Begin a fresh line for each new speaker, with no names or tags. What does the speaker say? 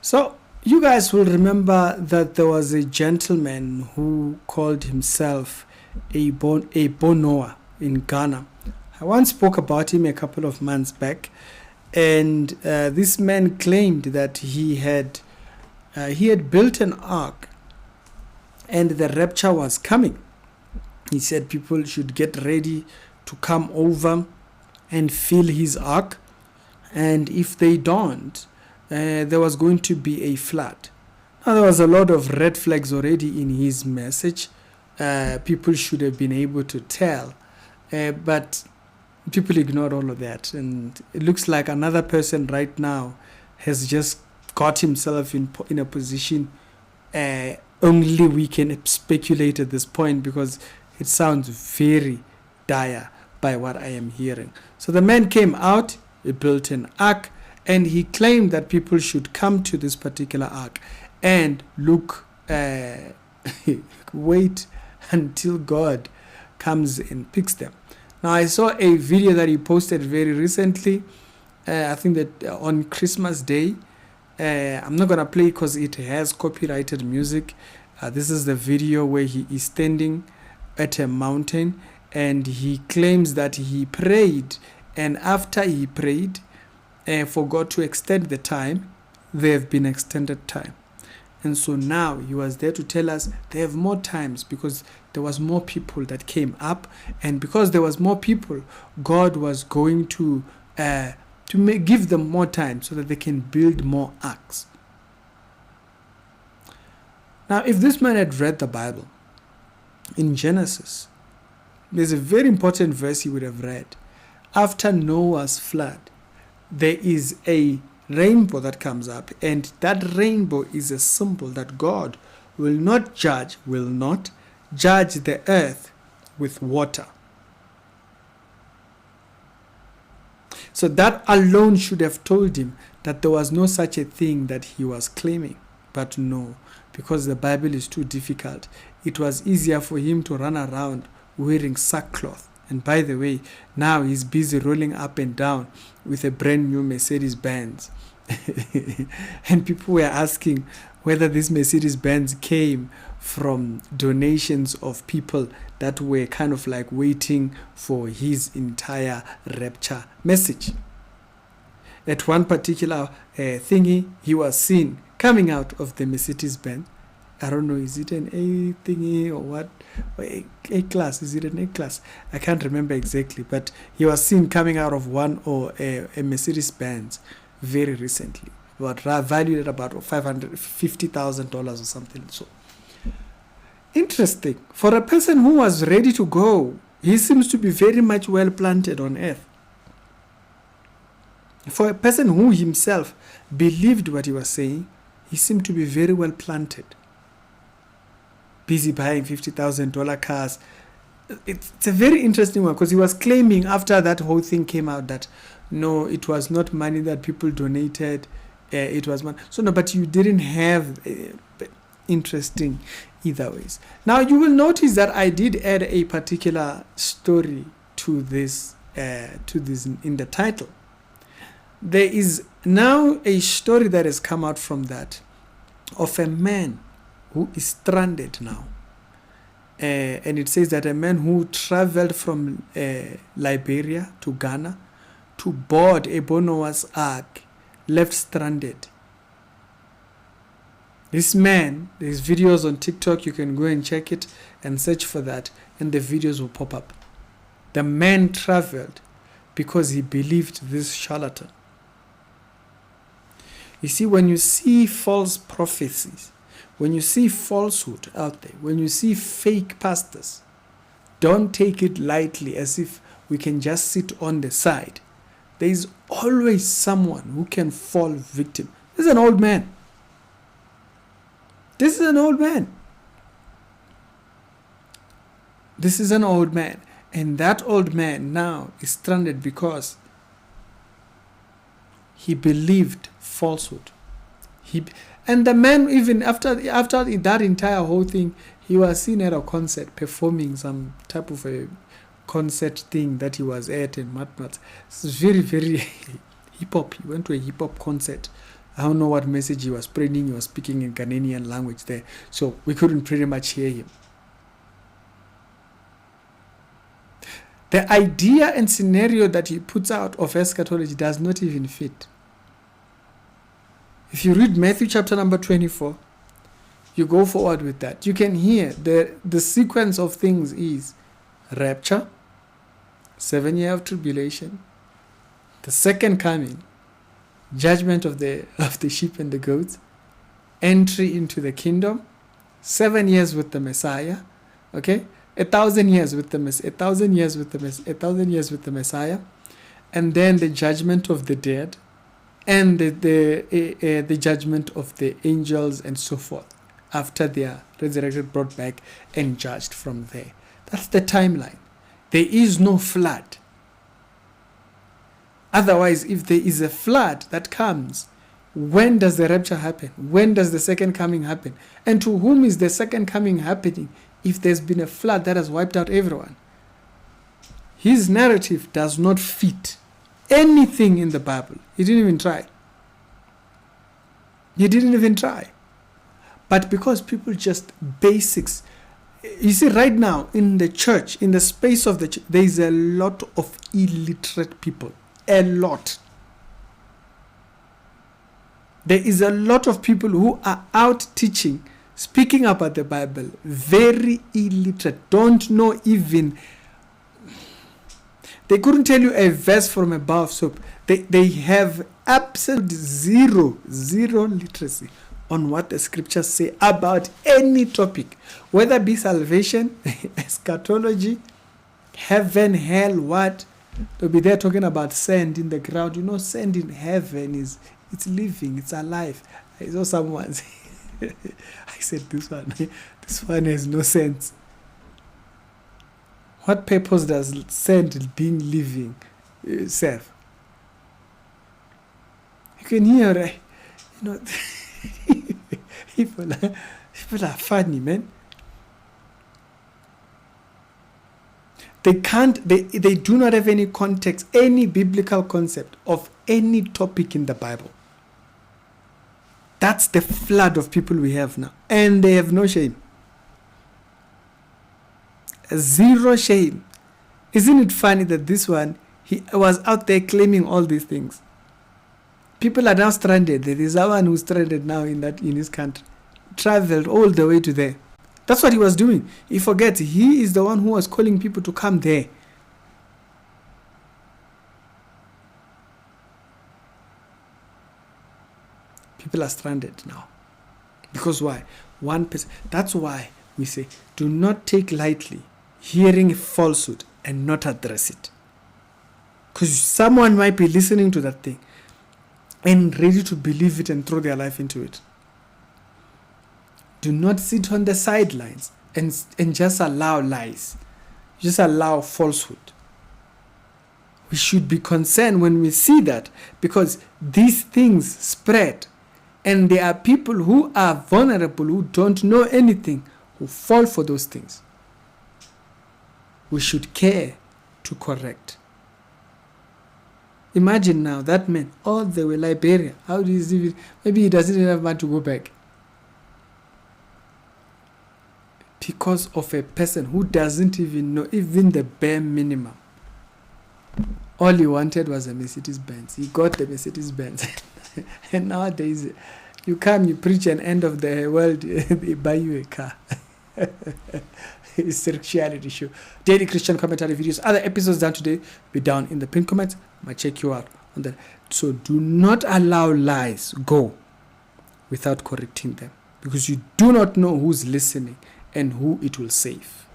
So you guys will remember that there was a gentleman who called himself a Bonoa in Ghana. I once spoke about him a couple of months back, and this man claimed that he had built an ark, and the rapture was coming. He said people should get ready to come over and fill his ark, and if they don't, there was going to be a flood. Now, there was a lot of red flags already in his message. People should have been able to tell, but people ignored all of that. And it looks like another person right now has just got himself in a position only we can speculate at this point, because it sounds very dire by what I am hearing. So the man came out, he built an ark, and he claimed that people should come to this particular ark and look, wait until God comes and picks them. Now, I saw a video that he posted very recently, I think that on Christmas Day. I'm not going to play because it has copyrighted music. This is the video where he is standing at a mountain, and he claims that he prayed, and after he prayed for God to extend the time, there have been extended time. And so now he was there to tell us they have more times because there was more people that came up, and because there was more people, God was going to give them more time so that they can build more arks. Now, if this man had read the Bible, in Genesis, there's a very important verse he would have read. After Noah's flood, there is a rainbow that comes up, and that rainbow is a symbol that God will not judge the earth with water. So that alone should have told him that there was no such a thing that he was claiming. But no, because the Bible is too difficult, it was easier for him to run around wearing sackcloth. And by the way, now he's busy rolling up and down with a brand new Mercedes-Benz. And people were asking whether this Mercedes-Benz came from donations of people that were kind of like waiting for his entire rapture message. At one particular thingy, he was seen coming out of the Mercedes-Benz. I don't know, is it an A thingy or what? Or A class? Is it an A class? I can't remember exactly, but he was seen coming out of one or a Mercedes-Benz very recently, valued at about $550,000 or something. So interesting. For a person who was ready to go, he seems to be very much well planted on earth. For a person who himself believed what he was saying, he seemed to be very well planted. Busy buying $50,000 cars. It's a very interesting one, because he was claiming after that whole thing came out that no, it was not money that people donated. It was money. So no, but you didn't have interesting either ways. Now you will notice that I did add a particular story to this in the title. There is now a story that has come out from that of a man who is stranded now. And it says that a man who traveled from Liberia to Ghana to board a Bonoa's ark left stranded. This man, there's videos on TikTok, you can go and check it and search for that, and the videos will pop up. The man traveled because he believed this charlatan. You see, when you see false prophecies, when you see falsehood out there, when you see fake pastors, don't take it lightly as if we can just sit on the side. There is always someone who can fall victim. This is an old man. This is an old man. This is an old man. And that old man now is stranded because he believed falsehood. And the man, even after that entire whole thing, he was seen at a concert performing some type of a concert thing that he was at and whatnot. It's very, very hip-hop. He went to a hip-hop concert I don't know what message he was praying. He was speaking in Ghanaian language there, so we couldn't pretty much hear him. The idea and scenario that he puts out of eschatology does not even fit. If you read Matthew chapter number 24, you go forward with that. You can hear the sequence of things is rapture, 7 years of tribulation, the second coming, judgment of the sheep and the goats, entry into the kingdom, 7 years with the Messiah, okay, 1,000 years with the 1,000 years with the 1,000 years with the Messiah, and then the judgment of the dead, and the judgment of the angels and so forth, after they are resurrected, brought back, and judged from there. That's the timeline. There is no flood. Otherwise, if there is a flood that comes, when does the rapture happen? When does the second coming happen? And to whom is the second coming happening if there's been a flood that has wiped out everyone? His narrative does not fit anything in the Bible. He didn't even try. He didn't even try. But because people just basics, you see right now in the church, in the space of the church, there is a lot of illiterate people. A lot. There is a lot of people who are out teaching, speaking about the Bible, very illiterate, don't know even, they couldn't tell you a verse from a bar of soap. They have absolute zero literacy on what the scriptures say about any topic, whether it be salvation, eschatology, heaven, hell, what. They'll be there talking about sand in the ground. You know, sand in heaven it's living, it's alive. I saw someone say, I said, this one has no sense. What purpose does sand being living serve? You can hear, you know, people are funny, man. They do not have any context, any biblical concept of any topic in the Bible. That's the flood of people we have now. And they have no shame. Zero shame. Isn't it funny that this one, he was out there claiming all these things? People are now stranded. There is someone who's stranded now in his country. Traveled all the way to there. That's what he was doing. He forgets he is the one who was calling people to come there. People are stranded now. Because why? One person. That's why we say, do not take lightly hearing falsehood and not address it. Because someone might be listening to that thing and ready to believe it and throw their life into it. Do not sit on the sidelines and just allow lies. Just allow falsehood. We should be concerned when we see that, because these things spread. And there are people who are vulnerable, who don't know anything, who fall for those things. We should care to correct. Imagine now that man, all the way Liberia. How do you see? Maybe he doesn't even have money to go back. Because of a person who doesn't even know even the bare minimum. All he wanted was a Mercedes Benz. He got the Mercedes Benz. And nowadays, you come, you preach an end of the world, they buy you a car. It's a reality show. Daily Christian commentary videos. Other episodes down today, be down in the pinned comments. I might check you out on that. So do not allow lies go without correcting them, because you do not know who's listening and who it will save.